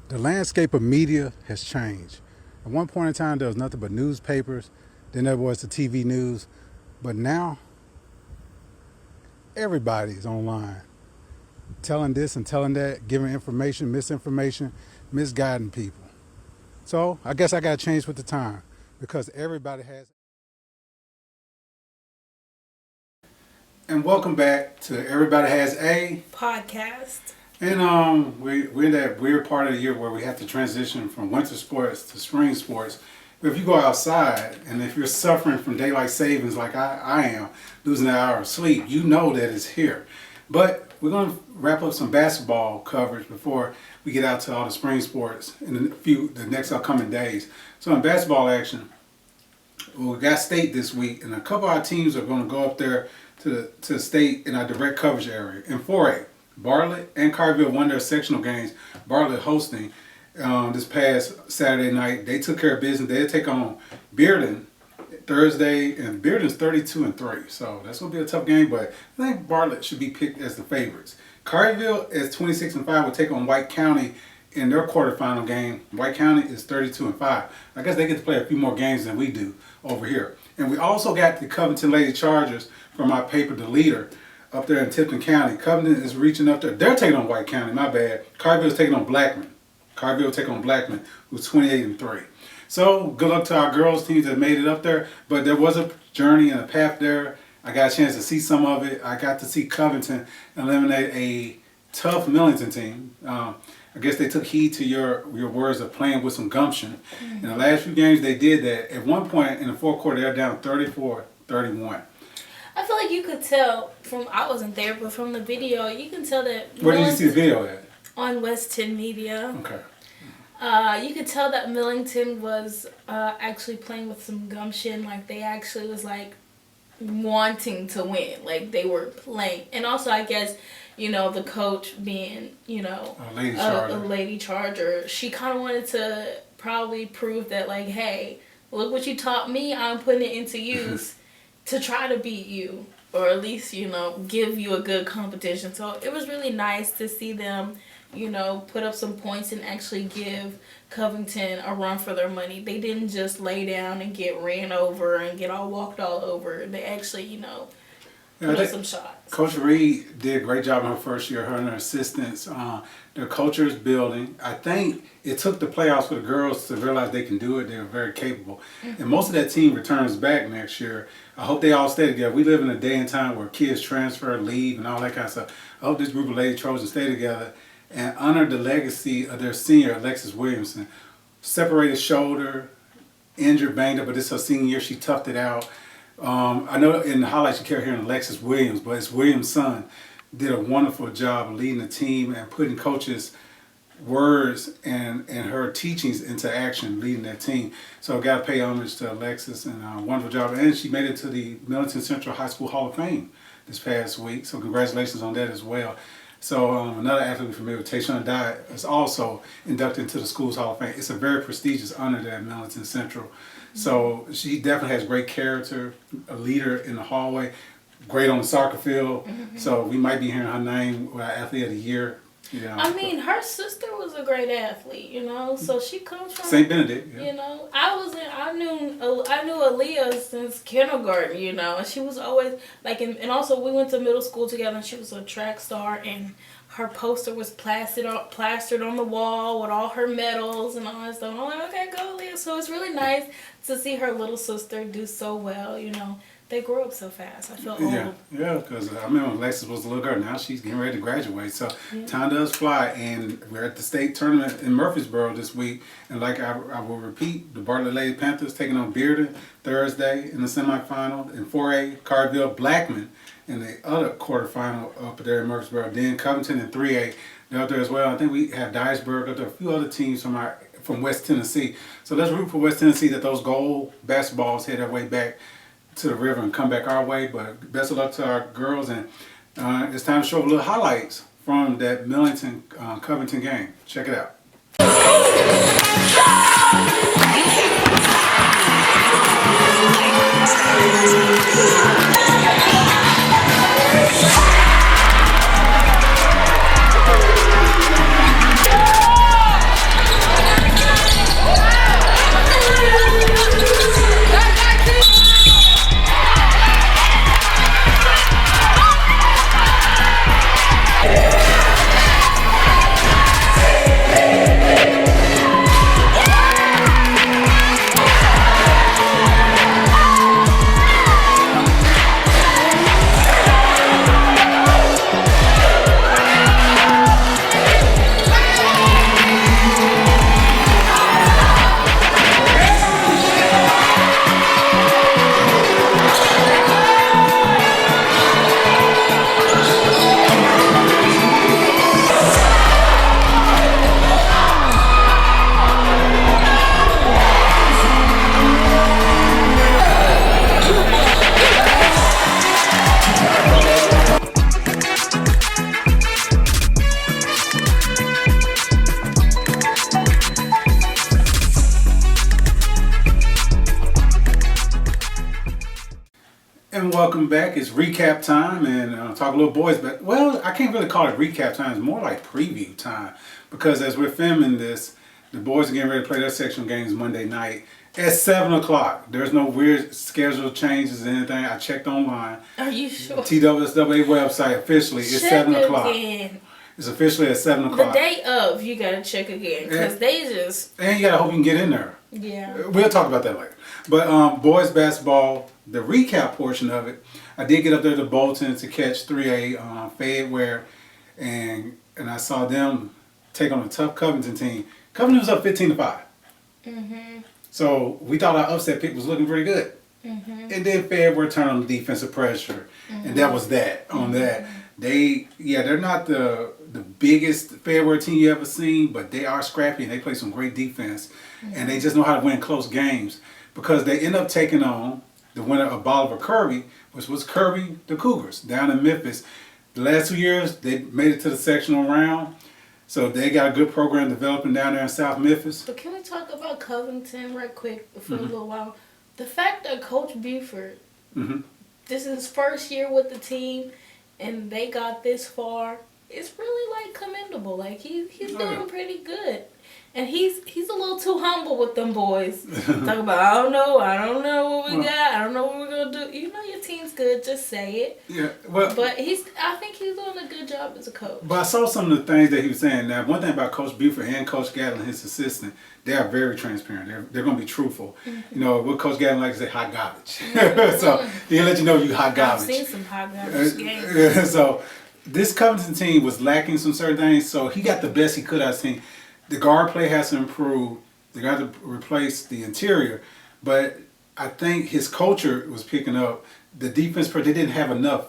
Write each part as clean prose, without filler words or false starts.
The landscape of media has changed. At one point in time, there was nothing but newspapers. Then there was the TV news. But now, everybody's online, telling this and telling that, giving information, misinformation, misguiding people. So I guess I got to change with the time because everybody has. And welcome back to Everybody Has a podcast. And we're in that weird part of the year where we have to transition from winter sports to spring sports. But if you go outside and if you're suffering from daylight savings like I am, losing an hour of sleep, you know that it's here. But we're going to wrap up some basketball coverage before we get out to all the spring sports in the next upcoming days. So in basketball action, we got state this week, and a couple of our teams are going to go up there to the state in our direct coverage area. In 4A, Bartlett and Collierville won their sectional games. Bartlett hosting this past Saturday night. They took care of business. They'll take on Bearden Thursday, and Bearden's 32-3. So that's going to be a tough game, but I think Bartlett should be picked as the favorites. Collierville is 26-5 will take on White County in their quarterfinal game. White County is 32-5. I guess they get to play a few more games than we do over here. And we also got the Covington Lady Chargers from our paper, The Leader, up there in Tipton County. Covington is reaching up there. They're taking on White County, my bad. Collierville is taking on Blackman. Collierville will take on Blackman, who's 28-3. So good luck to our girls teams that made it up there. But there was a journey and a path there. I got a chance to see some of it. I got to see Covington eliminate a tough Millington team. I guess they took heed to your words of playing with some gumption. Mm-hmm. In the last few games, they did that. At one point in the fourth quarter, they were down 34-31. I feel like you could tell from, I wasn't there, but from the video, you can tell that. Where did you see the video at? On West 10 Media. Okay. You could tell that Millington was actually playing with some gumption. Like, they actually was, like, wanting to win. Like, they were playing. And also, I guess, the coach being, a lady charger, she kind of wanted to probably prove that, like, hey, look what you taught me. I'm putting it into use to try to beat you. Or at least, give you a good competition. So it was really nice to see them put up some points and actually give Covington a run for their money. They didn't just lay down and get ran over and get all walked all over. They actually, put up some shots. Coach Reed did a great job in her first year, her and her assistants. Their culture is building. I think it took the playoffs for the girls to realize they can do it. They were very capable. Mm-hmm. And most of that team returns back next year. I hope they all stay together. We live in a day and time where kids transfer, leave, and all that kind of stuff. I hope this group of Lady Trojans stay together and honor the legacy of their senior, Alexis Williamson. Separated shoulder, injured, banged up, but this is her senior year. She toughed it out. I know in the highlights you kept hearing Alexis Williams, but it's Williams' son. Did a wonderful job of leading the team and putting coaches' words and her teachings into action, leading that team. So I got to pay homage to Alexis, and a wonderful job. And she made it to the Millington Central High School Hall of Fame this past week, so congratulations on that as well. So another athlete familiar with Tayshawn Dye is also inducted into the school's Hall of Fame. It's a very prestigious honor there at Millington Central. Mm-hmm. So she definitely has great character, a leader in the hallway, great on the soccer field. Mm-hmm. So we might be hearing her name with our Athlete of the Year. I mean, her sister was a great athlete, so she comes from St. Benedict. Yeah. I knew Liyah since kindergarten, and she was always like, and also we went to middle school together, and she was a track star, and her poster was plastered on the wall with all her medals and all that stuff. And I'm like, okay, go Liyah. So it's really nice to see her little sister do so well, They grow up so fast. I feel old. Yeah, because I remember when Alexis was a little girl. Now she's getting ready to graduate. So time does fly. And we're at the state tournament in Murfreesboro this week. And like I will repeat, the Bartlett Lady Panthers taking on Bearden Thursday in the semifinal. In 4A, Collierville Blackman in the other quarterfinal up there in Murfreesboro. Then Covington in 3A, they're up there as well. I think we have Dyersburg up there. A few other teams from West Tennessee. So let's root for West Tennessee that those gold basketballs head their way back to the river and come back our way. But best of luck to our girls, and it's time to show a little highlights from that Millington Covington game. Check it out. welcome back. It's recap time and talk a little boys. But, well, I can't really call it recap time. It's more like preview time. Because as we're filming this, the boys are getting ready to play their sectional games Monday night at 7 o'clock. There's no weird schedule changes or anything. I checked online. Are you sure? TWSWA website officially is 7 o'clock. Again. It's officially at 7 o'clock. The day of, you got to check again. Because they just... And you got to hope you can get in there. Yeah. We'll talk about that later. But boys basketball, the recap portion of it, I did get up there to Bolton to catch 3A Fayette, and I saw them take on a tough Covington team. Covington was up 15-5. Mm-hmm. So we thought our upset pick was looking pretty good. Mm-hmm. And then Fayette turned on the defensive pressure, and that was that. On that, they're not the biggest Fayette team you ever seen, but they are scrappy and they play some great defense, and they just know how to win close games because they end up taking on the winner of Bolivar Kirby, which was Kirby the Cougars down in Memphis. The last 2 years they made it to the sectional round, so they got a good program developing down there in South Memphis. But can we talk about Covington right quick for a little while? The fact that Coach Buford, this is his first year with the team, and they got this far, it's really like commendable. Like he's doing pretty good, and he's a little too humble with them boys. Talk about I don't know what we got, I don't know what we're gonna do. You know your team's good, just say it. Yeah, well, but I think he's doing a good job as a coach. But I saw some of the things that he was saying. Now, one thing about Coach Buford and Coach Gatlin, his assistant, they are very transparent. They're going to be truthful. You know, what Coach Gatlin likes to say, hot garbage. So he'll let you know you hot garbage. I've seen some hot garbage games. So this Covington team was lacking some certain things, so he got the best he could out of his team. The guard play has to improve. They got to replace the interior. But I think his culture was picking up. The defense, they didn't have enough.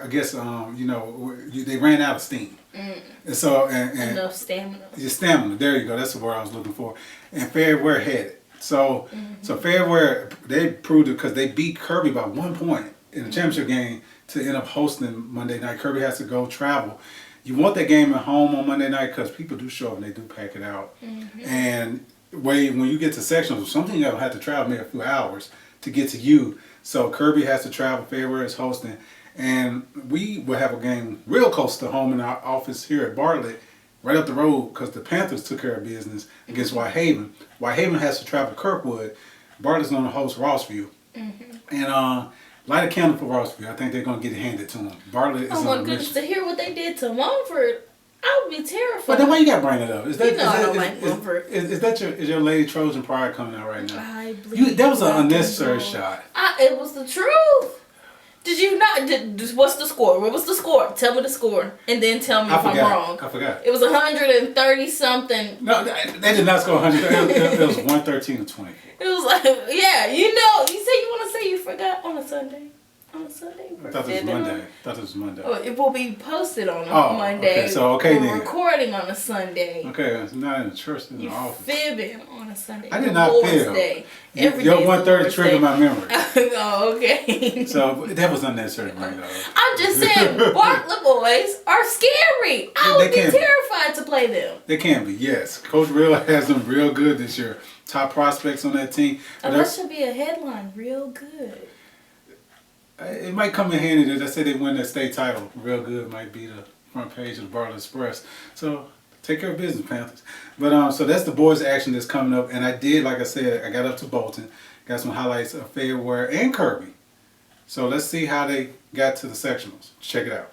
I guess, they ran out of steam. And so, enough stamina. Your stamina, there you go. That's the word I was looking for. And Fairware had it. So Fairware, they proved it because they beat Kirby by 1 point in the championship game to end up hosting Monday night. Kirby has to go travel. You want that game at home on Monday night because people do show up and they do pack it out. And when you get to sectionals, something you'll have to travel maybe a few hours to get to you. So Kirby has to travel. Fairware is hosting. And we will have a game real close to home in our office here at Bartlett, right up the road, because the Panthers took care of business against Whitehaven. Whitehaven has to travel to Kirkwood. Bartlett's going to host Rossview. And light a candle for Rossview. I think they're going to get it handed to them. Bartlett is on a mission. Oh my goodness, to hear what they did to Mumford, I would be terrified. But then why you got to bring it up? Is that, you know I don't like Mumford. Is that your Lady Trojan pride coming out right now? I believe that was an unnecessary shot. It was the truth. Did you not? What's the score? What was the score? Tell me the score, and then tell me if I'm wrong. I forgot. It was 130 something. No, they did not score 100. It was 113 to 20. It was like, yeah, you say you want to say you forgot on a Sunday. On a Sunday? I thought it was Monday. Oh, it will be posted on a Monday. Okay, so We're then. recording on a Sunday. Okay, it's not in the church, it's in the office. Fibbing on a Sunday. I did not fib. Day. Your 130 triggered my memory. Oh, okay. So that was unnecessary to bring up. I'm just saying, Bartlett boys are scary. I would be terrified to play them. They can be, yes. Coach Real has them real good this year. Top prospects on that team. That should be a headline, real good. It might come in handy that they say they win that state title. Real good might be the front page of the Bartlett Express. So take care of business, Panthers. But so that's the boys' action that's coming up. And I did, like I said, I got up to Bolton, got some highlights of Fairware and Kirby. So let's see how they got to the sectionals. Check it out.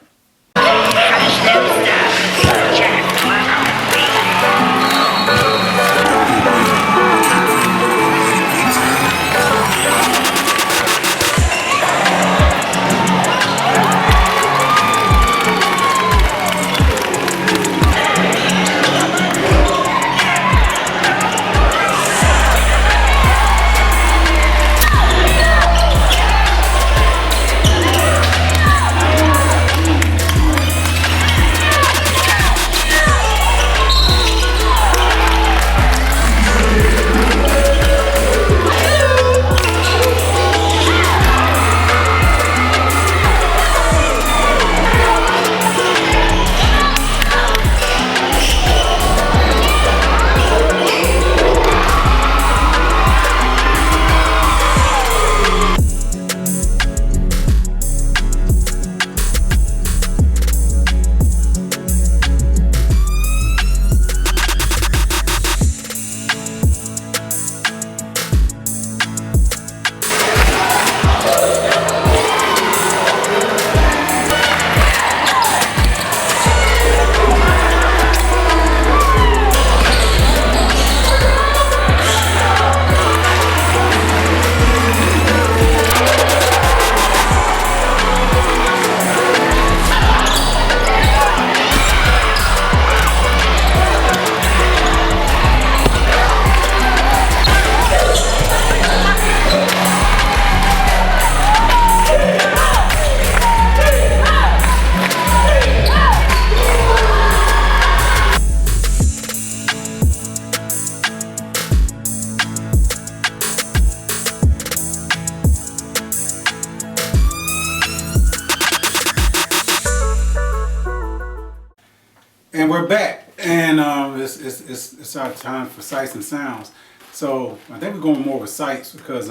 we're back, and it's our time for sights and sounds. So I think we're going more with sights because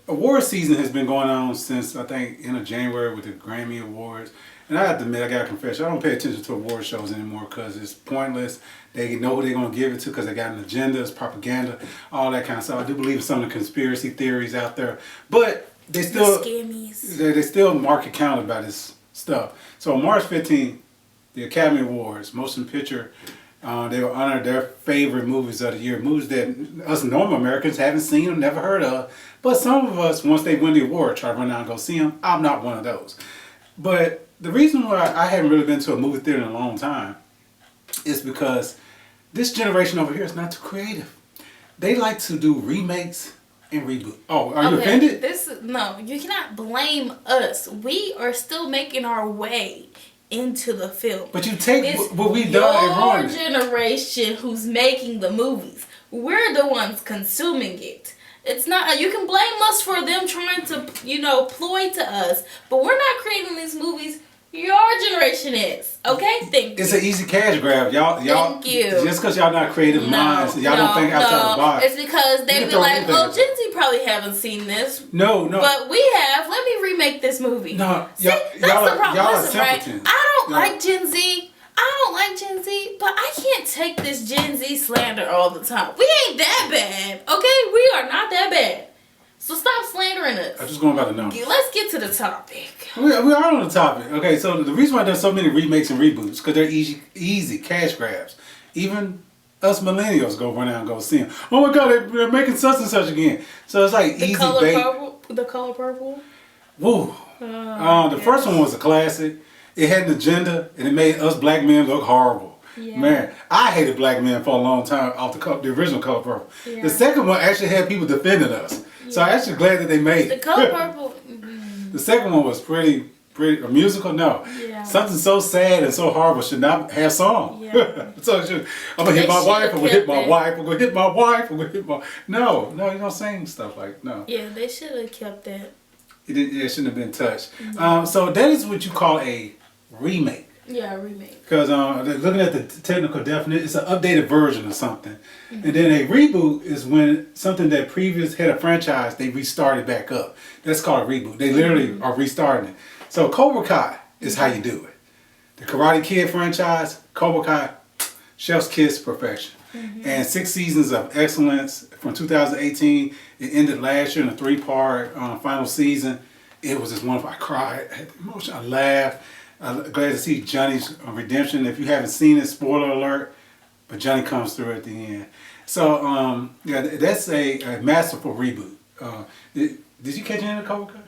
award season has been going on since I think end of January with the Grammy Awards. And I have to admit, I gotta confess, I don't pay attention to award shows anymore because it's pointless. They know who they're gonna give it to because they got an agenda, it's propaganda, all that kind of stuff. I do believe in some of the conspiracy theories out there, but they still they still market counted by this stuff. So on March 15th, the Academy Awards, Motion Picture, they will honor their favorite movies of the year, movies that us normal Americans haven't seen or never heard of. But some of us, once they win the award, try to run out and go see them. I'm not one of those. But the reason why I haven't really been to a movie theater in a long time is because this generation over here is not too creative. They like to do remakes and reboot. Oh, are you offended? No, you cannot blame us. We are still making our way into the film. But you take what we've done and ruin it. Your generation who's making the movies. We're the ones consuming it. It's not, you can blame us for them trying to, ploy to us, but we're not creating these movies. Your generation is. Okay? Thank you. It's an easy cash grab. Y'all, Thank you. Just because y'all not creative minds, y'all don't think outside the box. It's because they be like, Gen Z probably haven't seen this. No. But we have. Let me remake this movie. No. See, that's the problem. Y'all Listen, are right? simpletons. I don't like Gen Z. But I can't take this Gen Z slander all the time. We ain't that bad, okay? We are not that bad. So stop slandering us. I'm just going by the numbers. Let's get to the topic. We are on the topic. Okay, so the reason why there's so many remakes and reboots because they're easy cash grabs. Even us millennials go run out and go see them. Oh my God, they're making such and such again. So it's like easy bait. The Color Purple? Woo. The first one was a classic. It had an agenda, and it made us black men look horrible. Yeah. Man, I hated black men for a long time off the original Color Purple. Yeah. The second one actually had people defending us. Yeah. So I'm actually glad that they made it. The Color Purple. The second one was pretty a musical. No, something so sad and so horrible should not have song. Yeah. So I'm gonna hit my wife. I'm gonna hit my wife. I'm gonna hit my wife. I'm gonna hit my. No, you don't sing stuff like no. Yeah, they should have kept that. It shouldn't have been touched. Mm-hmm. So that is what you call a remake. Yeah, a remake. Because looking at the technical definition, it's an updated version of something. Mm-hmm. And then a reboot is when something that previous had a franchise, they restarted back up. That's called a reboot. They literally are restarting it. So Cobra Kai is how you do it. The Karate Kid franchise, Cobra Kai, chef's kiss perfection. Mm-hmm. And 6 seasons of excellence from 2018. It ended last year in a 3-part final season. It was just wonderful. I cried, I had emotion, I laughed. I'm glad to see Johnny's redemption. If you haven't seen it, spoiler alert, but Johnny comes through at the end. So, that's a masterful reboot. Did you catch any of Cobra Kai?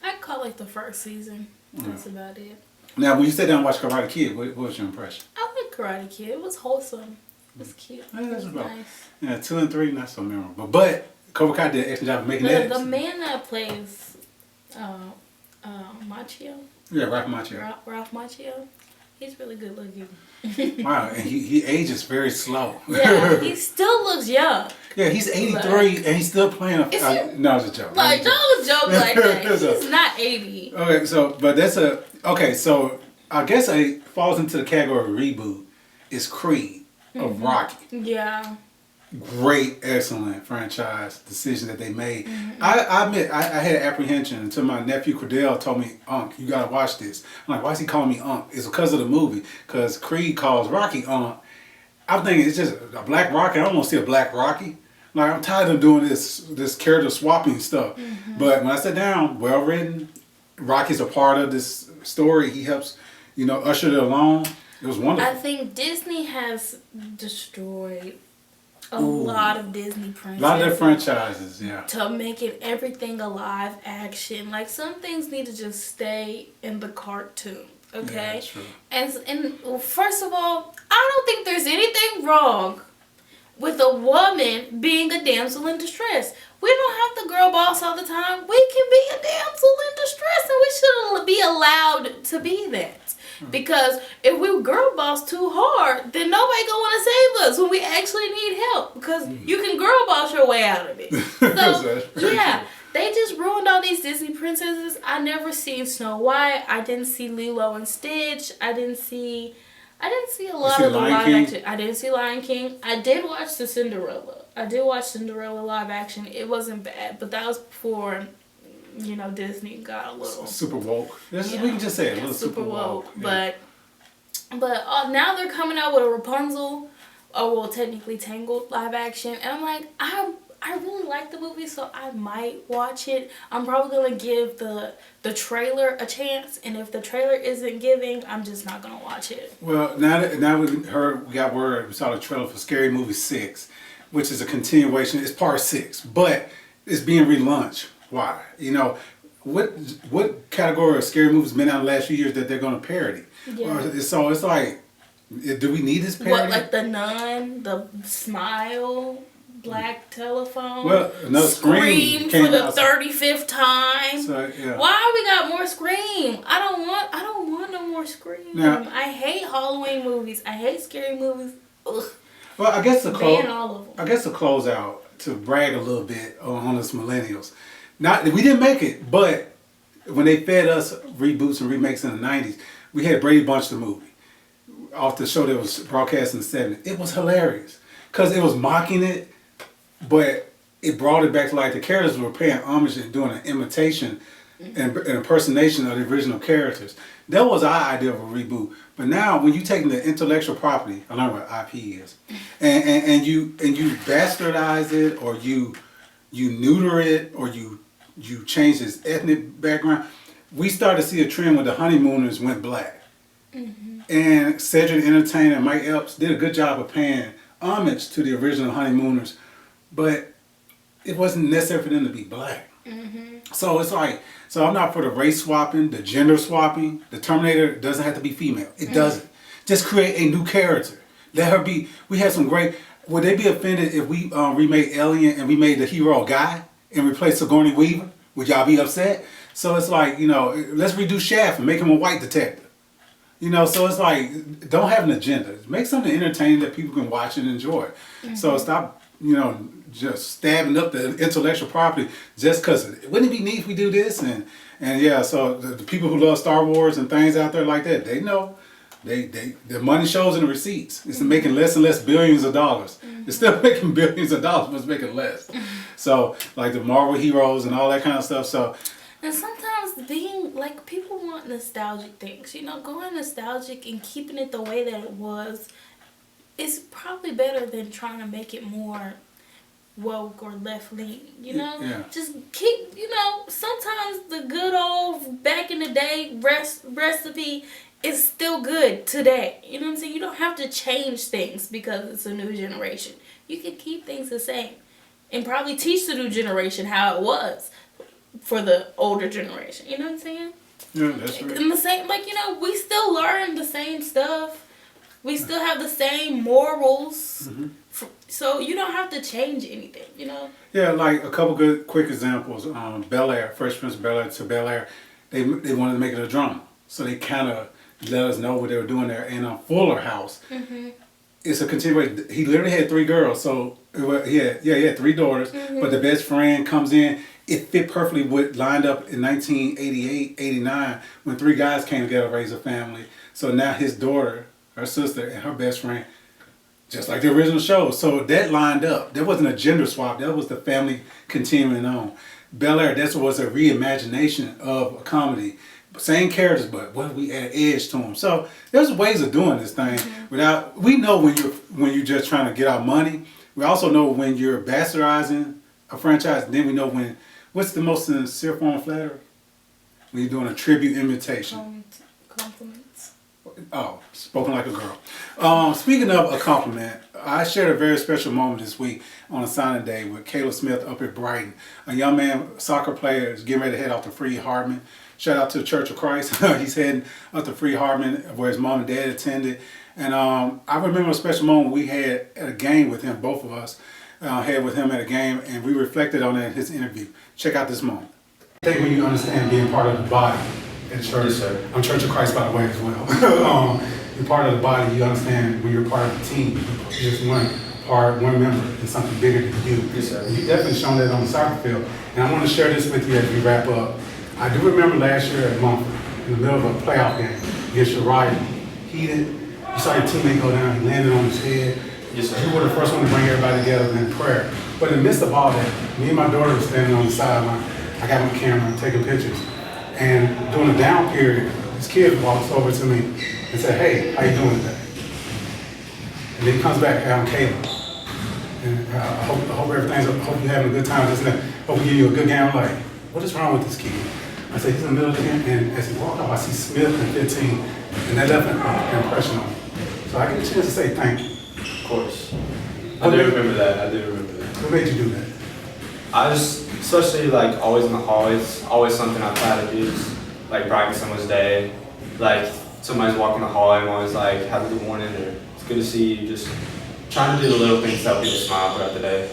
I caught like the first season. That's about it. Now, when you sat down and watched Karate Kid, what was your impression? I like Karate Kid. It was wholesome. It was cute. Yeah, that's about nice. Yeah, 2 and 3, not so memorable. But Cobra Kai did an excellent job of making that. The man that plays Macchio. Yeah, Ralph Macchio. Ralph Macchio. He's really good looking. Wow, and he ages very slow. Yeah, he still looks young. Yeah, he's 83 and he's still playing no, it's a joke. Like, don't joke like that. He's not 80. Okay, so I guess it falls into the category of reboot is Creed of Rocky. Yeah. Great, excellent franchise decision that they made. Mm-hmm. I admit, I had apprehension until my nephew Cordell told me, Unc, you gotta watch this. I'm like, why is he calling me Unc? It's because of the movie. Because Creed calls Rocky Unc. I'm thinking it's just a black Rocky. I don't want to see a black Rocky. Like, I'm tired of doing this character swapping stuff. Mm-hmm. But when I sat down, well written, Rocky's a part of this story. He helps, usher it along. It was wonderful. I think Disney has destroyed a lot of Disney princesses. A lot of their franchises, yeah. To make it everything a live action. Like, some things need to just stay in the cartoon, okay? Yeah, that's true. And first of all, I don't think there's anything wrong with a woman being a damsel in distress. We don't have to girl boss all the time. We can be a damsel in distress, and we should be allowed to be that. Because if we girl boss too hard, then nobody gonna want to save us when we actually need help. Because you can girl boss your way out of it. So yeah, they just ruined all these Disney princesses. I never seen Snow White. I didn't see Lilo and Stitch. I didn't see I didn't see a lot of the live action. I didn't see Lion King. I did watch the Cinderella. I did watch Cinderella live action. It wasn't bad, but that was before, Disney got a little super woke. We can just say it. A little super woke. Yeah. But now they're coming out with a Rapunzel, technically Tangled live action, and I'm like, I really like the movie, so I might watch it. I'm probably gonna give the trailer a chance, and if the trailer isn't giving, I'm just not gonna watch it. Well, now we got word. We saw the trailer for Scary Movie 6, which is a continuation. It's part 6, but it's being relaunched. Why? What category of scary movies been out the last few years that they're gonna parody? Yeah. So it's like, do we need this parody? What, like The Nun, The Smile, Black Telephone, well, another Scream for the 35th time. So, yeah. Why we got more Scream? I don't want no more Scream. Now, I hate Halloween movies. I hate scary movies. Ugh. Well, I guess ban all of them. I guess to close out, to brag a little bit on us millennials. We didn't make it, but when they fed us reboots and remakes in the 90s, we had Brady Bunch the movie off the show that was broadcast in the 70s. It was hilarious because it was mocking it, but it brought it back to like the characters were paying homage and doing an imitation and an impersonation of the original characters. That was our idea of a reboot. But now when you take the intellectual property, I learned what IP is, and you bastardize it, or you neuter it, or you change its ethnic background, we started to see a trend when the Honeymooners went black. Mm-hmm. And Cedric the Entertainer and Mike Epps did a good job of paying homage to the original Honeymooners, but it wasn't necessary for them to be black. Mm-hmm. So it's like, I'm not for the race swapping, the gender swapping. The Terminator doesn't have to be female. It doesn't. Just create a new character. Let her be. We had some great. Would they be offended if we remade Alien and we made the hero a guy and replaced Sigourney Weaver? Would y'all be upset? So it's like, let's redo Shaft and make him a white detective. So it's like, don't have an agenda. Make something entertaining that people can watch and enjoy. Mm-hmm. So stop, just stabbing up the intellectual property just because. Wouldn't it be neat if we do this? And yeah, so the people who love Star Wars and things out there like that, they know. The money shows in the receipts. It's making less and less billions of dollars. Mm-hmm. It's still making billions of dollars, but it's making less. So, like the Marvel heroes and all that kind of stuff. So, and sometimes people want nostalgic things. Going nostalgic and keeping it the way that it was is probably better than trying to make it more woke or left leaning. Yeah. Just keep. Sometimes the good old back in the day recipe is still good today. You know what I'm saying? You don't have to change things because it's a new generation. You can keep things the same and probably teach the new generation how it was for the older generation. You know what I'm saying? Yeah, that's right. And the same, we still learn the same stuff. We still have the same morals. Mm-hmm. So you don't have to change anything, Yeah, like a couple good quick examples. Bel Air, Fresh Prince of Bel Air to Bel Air, they wanted to make it a drama. So they kind of let us know what they were doing there. And Fuller House, mm-hmm. It's a continuation. He literally had 3 girls. So he had 3 daughters. Mm-hmm. But the best friend comes in. It fit perfectly with lined up in 1988, 89 when 3 guys came together to raise a family. So now his daughter, her sister, and her best friend, just like the original show. So that lined up. That wasn't a gender swap. That was the family continuing on. Bel Air, that was a reimagination of a comedy. Same characters, but what we add edge to them. So there's ways of doing this thing without. We know when you're just trying to get our money. We also know when you're bastardizing a franchise. Then we know what's the most sincere form of flattery? When you're doing a tribute imitation. Compliments. Oh, spoken like a girl. Speaking of a compliment, I shared a very special moment this week on a signing day with Caleb Smith up at Brighton. A young man, soccer player, is getting ready to head out to Free Hardman. Shout out to the Church of Christ. He's heading up to Free Hardman where his mom and dad attended. And I remember a special moment we had at a game with him, both of us had with him at a game, and we reflected on that in his interview. Check out this moment. I think when you understand being part of the body at church, yes, I'm Church of Christ by the way as well. You're part of the body, you understand when you're part of the team. You're just one member in something bigger than you. Yes, sir. You've definitely shown that on the soccer field. And I want to share this with you as we wrap up. I do remember last year at Mumford, in the middle of a playoff game against your rival, heated, You saw your teammate go down, he landed on his head. Yes, sir. You were the first one to bring everybody together in prayer. But in the midst of all that, me and my daughter were standing on the sideline. I got my camera taking pictures. And during the down period, this kid walks over to me and said, "Hey, how you doing today?" And then he comes back, "Hey, I'm Caleb. And I hope everything's, hope you're having a good time. Hope we give you a good game." I'm like, "What is wrong with this kid?" I said, "He's in the middle of the game." And as he walked off, I see Smith and 15, and that left an impression on me. So I get a chance to say thank you. Of course. I do remember that. What made you do that? I just, especially like always in the hallways, always something I try to do, just, like brighten someone's day. Like somebody's walking the hallway, I'm always like, "Have a good morning," or "It's good to see you." Just trying to do the little things to help people smile throughout the day.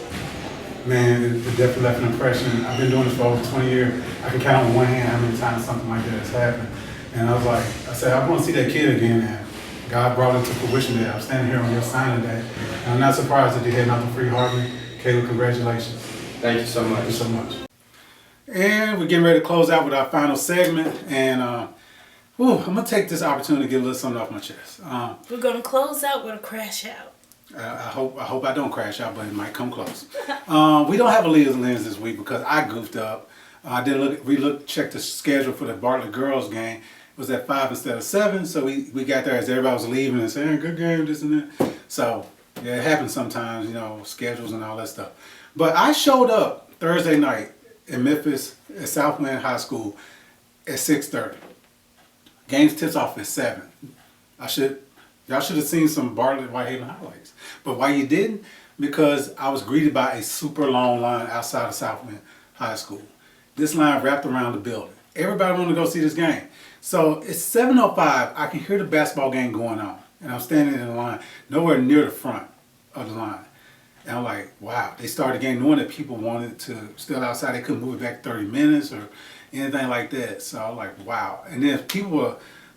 Man, it definitely left an impression. I've been doing this for over 20 years. I can count on one hand how many times something like that has happened. And I was like, I said, I want to see that kid again. And God brought it to fruition there. I'm standing here on your signing day. And I'm not surprised that you're heading out to Free Harvey. Caleb, congratulations. Thank you so much. Thank you so much. And we're getting ready to close out with our final segment. And I'm going to take this opportunity to get a little something off my chest. We're going to close out with a crash out. I hope I don't crash out, but it might come close. We don't have a Liyah's Lens this week because I goofed up. I didn't check the schedule for the Bartlett girls game. It was at 5 instead of 7, so we got there as everybody was leaving and saying, "Good game, this and that." So yeah, it happens sometimes, schedules and all that stuff. But I showed up Thursday night in Memphis at Southland High School at 6:30. Games tips off at 7. Y'all should have seen some Bartlett Whitehaven highlights. But why you didn't? Because I was greeted by a super long line outside of Southland High School. This line wrapped around the building. Everybody wanted to go see this game. So it's 7:05. I can hear the basketball game going on. And I'm standing in the line, nowhere near the front of the line. And I'm like, wow. They started the game knowing that people wanted to still outside. They couldn't move it back 30 minutes or anything like that. So I'm like, wow. And then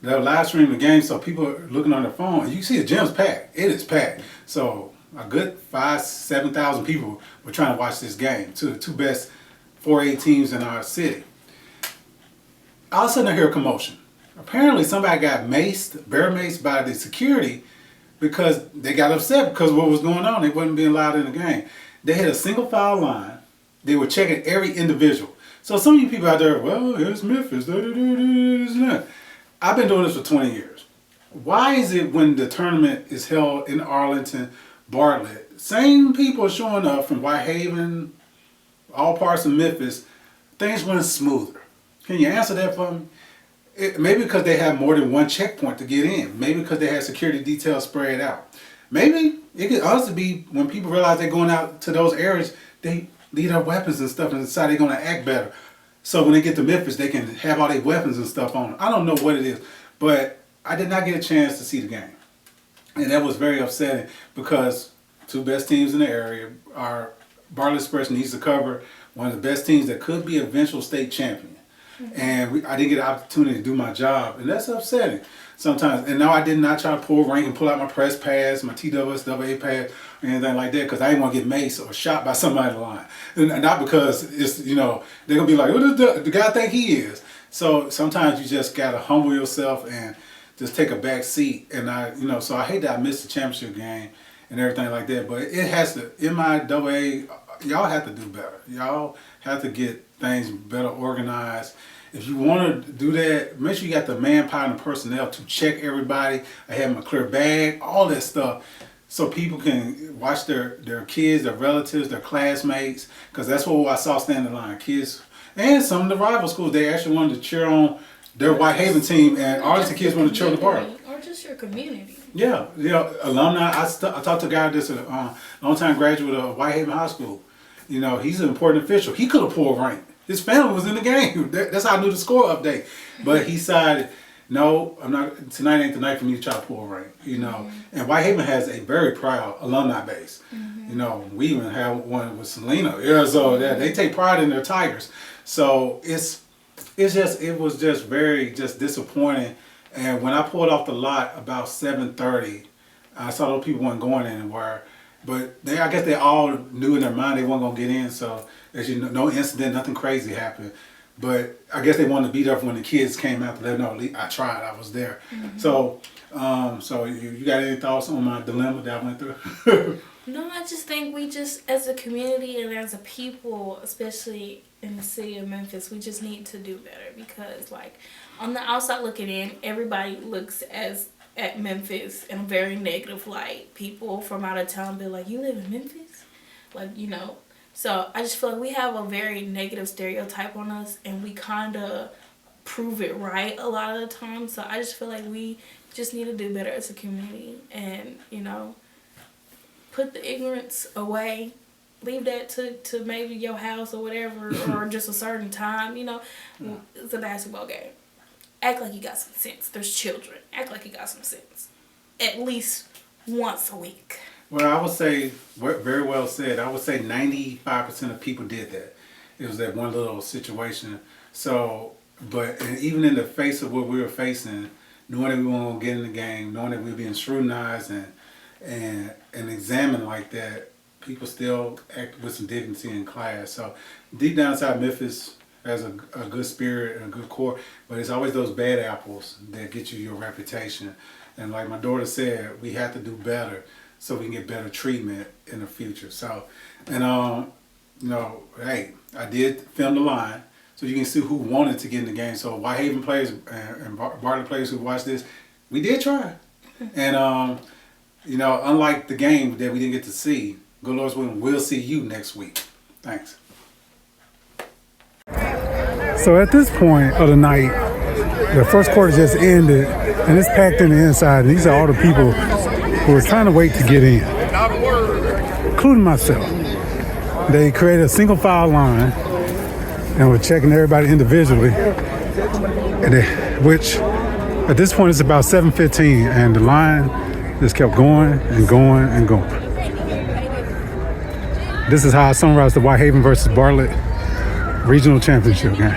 they'll live stream the game, so people are looking on their phone. And you see the gym's packed. It is packed. So a good 7,000 people were trying to watch this game. The two best 4A teams in our city. All of a sudden I hear a commotion. Apparently somebody got bear maced by the security because they got upset because of what was going on. They wasn't being allowed in the game. They had a single file line. They were checking every individual. So some of you people out there, well, here's Memphis. I've been doing this for 20 years. Why is it when the tournament is held in Arlington, Bartlett, same people showing up from Whitehaven, all parts of Memphis, things run smoother? Can you answer that for me? Maybe because they have more than one checkpoint to get in. Maybe because they have security details spread out. Maybe it could also be when people realize they're going out to those areas, they leave their weapons and stuff and decide they're going to act better. So when they get to Memphis, they can have all their weapons and stuff on them. I don't know what it is, but I did not get a chance to see the game. And that was very upsetting because two best teams in the area are Bartlett Express needs to cover one of the best teams that could be an eventual state champion. And I didn't get an opportunity to do my job, and that's upsetting sometimes. And no, I did not try to pull rank and pull out my press pass, my TWSAA pass, or anything like that, because I didn't want to get maced or shot by somebody in the line. And not because it's, they're going to be like, what does the guy think he is? So sometimes you just got to humble yourself and just take a back seat. And so I hate that I missed the championship game and everything like that, but it has to, in my AA, y'all have to do better. Y'all have to get things better organized. If you want to do that, make sure you got the manpower and the personnel to check everybody. I have them a clear bag, all that stuff, so people can watch their kids, their relatives, their classmates, because that's what I saw standing in line. Kids and some of the rival schools, they actually wanted to cheer on their Whitehaven team, and Arlington kids wanted to cheer on the park. Or just your community. Yeah, alumni. I talked to a guy that's a long-time graduate of Whitehaven High School. He's an important official. He could have pulled rank. His family was in the game. That's how I knew the score update. But he decided, no, I'm not. Tonight ain't the night for me to try to pull rank. And Whitehaven has a very proud alumni base. We even have one with Selena. Yeah, so they take pride in their Tigers. So it was just very disappointing. And when I pulled off the lot about 7:30, I saw those people weren't going anywhere. But I guess they all knew in their mind they weren't going to get in. So, as you know, no incident, nothing crazy happened. but I guess they wanted to beat up when the kids came out to let them know I tried, I was there. So, so you got any thoughts on my dilemma that I went through? No, I just think we just, as a community and as a people, especially in the city of Memphis, we just need to do better because, like, on the outside looking in, everybody looks at Memphis in a very negative light. People from out of town be like, "You live in Memphis?" Like, you know. So I just feel like we have a very negative stereotype on us, and we kind of prove it right a lot of the time. So I just feel like we just need to do better as a community and, you know, put the ignorance away. Leave that to maybe your house or whatever, or just a certain time, you know. It's a basketball game. Act like you got some sense. There's children. Act like you got some sense. At least once a week. Well, I would say, very well said. I would say 95% of people did that. It was that one little situation. So, but and even in the face of what we were facing, knowing that we weren't going to get in the game, knowing that we were being scrutinized and examined like that, people still act with some dignity in class. So deep down inside, Memphis has a good spirit and a good core, but it's always those bad apples that get you your reputation. And like my daughter said, we have to do better so we can get better treatment in the future. So, and you know, hey, I did film the line, so you can see who wanted to get in the game. So Whitehaven players and Bartlett players who watched this, we did try. And you know, unlike the game that we didn't get to see, good Lord's willing, we'll see you next week. Thanks. So at this point of the night, the first quarter just ended, and it's packed in the inside. And these are all the people who are trying to wait to get in, including myself. They created a single file line, and we're checking everybody individually, which at this point it's about 7:15, and the line just kept going and going and going. This is how I summarize the Whitehaven versus Bartlett regional championship game.